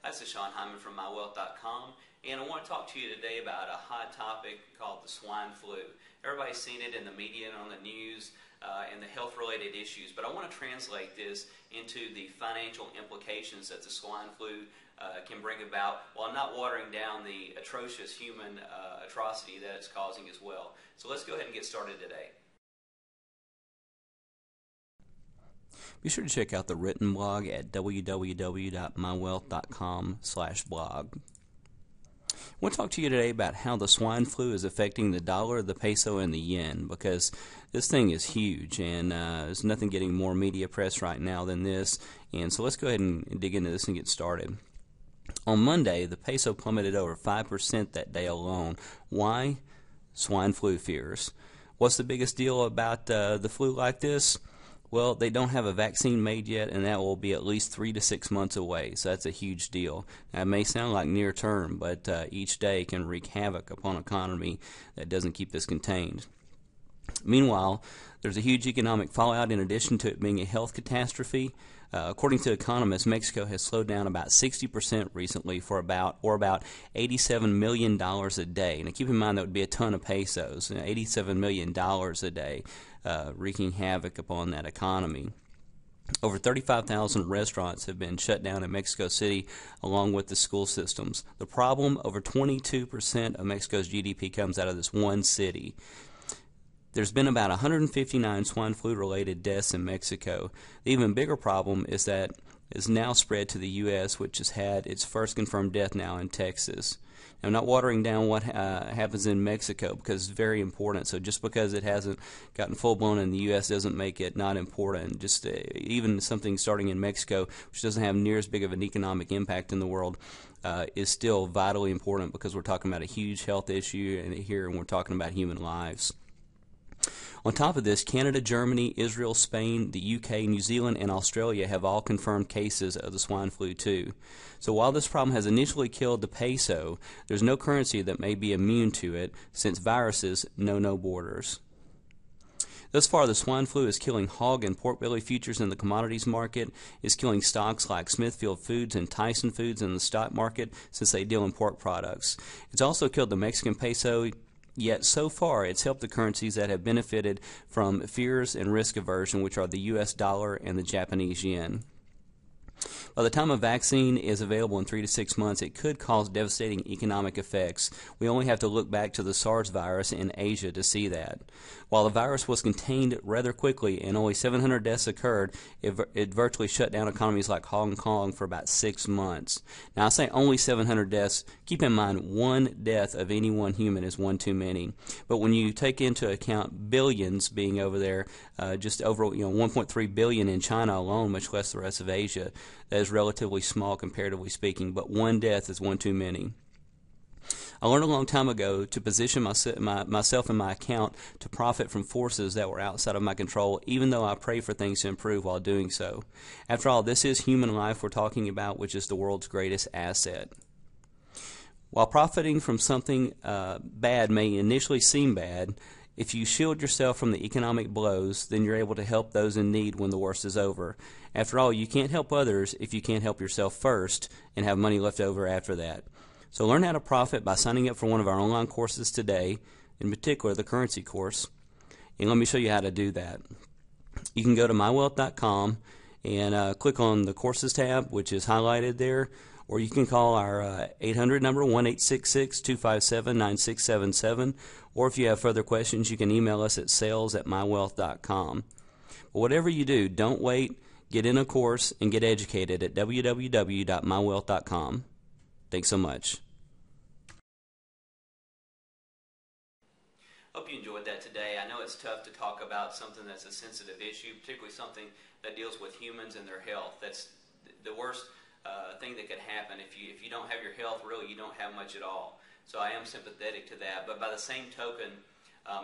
This is Sean Hyman from MyWealth.com, and I want to talk to you today about a hot topic called the swine flu. Everybody's seen it in the media and on the news and the health-related issues, but I want to translate this into the financial implications that the swine flu can bring about while not watering down the atrocious human atrocity that it's causing as well. So let's go ahead and get started today. Be sure to check out the written blog at www.mywealth.com/blog. I want to talk to you today about how the swine flu is affecting the dollar, the peso, and the yen, because this thing is huge, and there's nothing getting more media press right now than this. And so let's go ahead and dig into this and get started. On Monday, the peso plummeted over 5% that day alone. Why? Swine flu fears. What's the biggest deal about the flu like this? Well, they don't have a vaccine made yet, and that will be at least 3 to 6 months away, so that's a huge deal. Now, it may sound like near term, but each day can wreak havoc upon an economy that doesn't keep this contained. Meanwhile, there's a huge economic fallout in addition to it being a health catastrophe. According to economists, Mexico has slowed down about 60% recently for about $87 million a day. Now keep in mind that would be a ton of pesos, $87 million a day, wreaking havoc upon that economy. Over 35,000 restaurants have been shut down in Mexico City, along with the school systems. The problem, over 22% of Mexico's GDP comes out of this one city. There's been about 159 swine flu-related deaths in Mexico. The even bigger problem is that it's now spread to the U.S., which has had its first confirmed death now in Texas. Now, I'm not watering down what happens in Mexico because it's very important. So just because it hasn't gotten full-blown in the U.S. doesn't make it not important. Just even something starting in Mexico, which doesn't have near as big of an economic impact in the world, is still vitally important because we're talking about a huge health issue and we're talking about human lives. On top of this, Canada, Germany, Israel, Spain, the UK, New Zealand, and Australia have all confirmed cases of the swine flu too. So while this problem has initially killed the peso, there's no currency that may be immune to it, since viruses know no borders. Thus far, the swine flu is killing hog and pork belly futures in the commodities market, is killing stocks like Smithfield Foods and Tyson Foods in the stock market since they deal in pork products. It's also killed the Mexican peso, yet so far it's helped the currencies that have benefited from fears and risk aversion, which are the US dollar and the Japanese yen. By the time a vaccine is available in 3 to 6 months, it could cause devastating economic effects. We only have to look back to the SARS virus in Asia to see that. While the virus was contained rather quickly and only 700 deaths occurred, it virtually shut down economies like Hong Kong for about 6 months. Now, I say only 700 deaths. Keep in mind, one death of any one human is one too many. But when you take into account billions being over there, just over 1.3 billion in China alone, much less the rest of Asia, that is relatively small comparatively speaking, but one death is one too many. I learned a long time ago to position myself and my account to profit from forces that were outside of my control, even though I pray for things to improve while doing so. After all, this is human life we're talking about, which is the world's greatest asset. While profiting from something bad may initially seem bad, if you shield yourself from the economic blows, then you're able to help those in need when the worst is over. After all, you can't help others if you can't help yourself first and have money left over after that. So learn how to profit by signing up for one of our online courses today, in particular the currency course, and let me show you how to do that. You can go to mywealth.com and click on the courses tab, which is highlighted there, or you can call our 800 number, 1-866-257-9677, or if you have further questions, you can email us at sales@mywealth.com. But whatever you do, don't wait. Get in a course and get educated at www.mywealth.com. Thanks so much. Hope you enjoyed that today. I know it's tough to talk about something that's a sensitive issue, particularly something that deals with humans and their health. That's the worst thing that could happen. If you don't have your health, really, you don't have much at all. So I am sympathetic to that. But by the same token,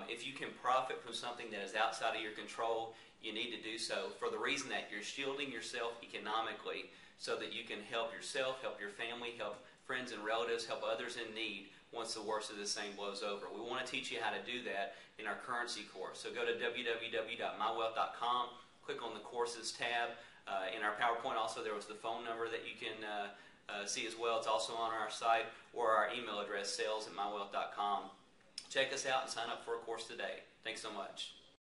if you can profit from something that is outside of your control, you need to do so for the reason that you're shielding yourself economically so that you can help yourself, help your family, help friends and relatives, help others in need once the worst of this thing blows over. We want to teach you how to do that in our currency course. So go to www.mywealth.com, click on the courses tab. In our PowerPoint also there was the phone number that you can see as well. It's also on our site or our email address, sales@mywealth.com. Check us out and sign up for a course today. Thanks so much.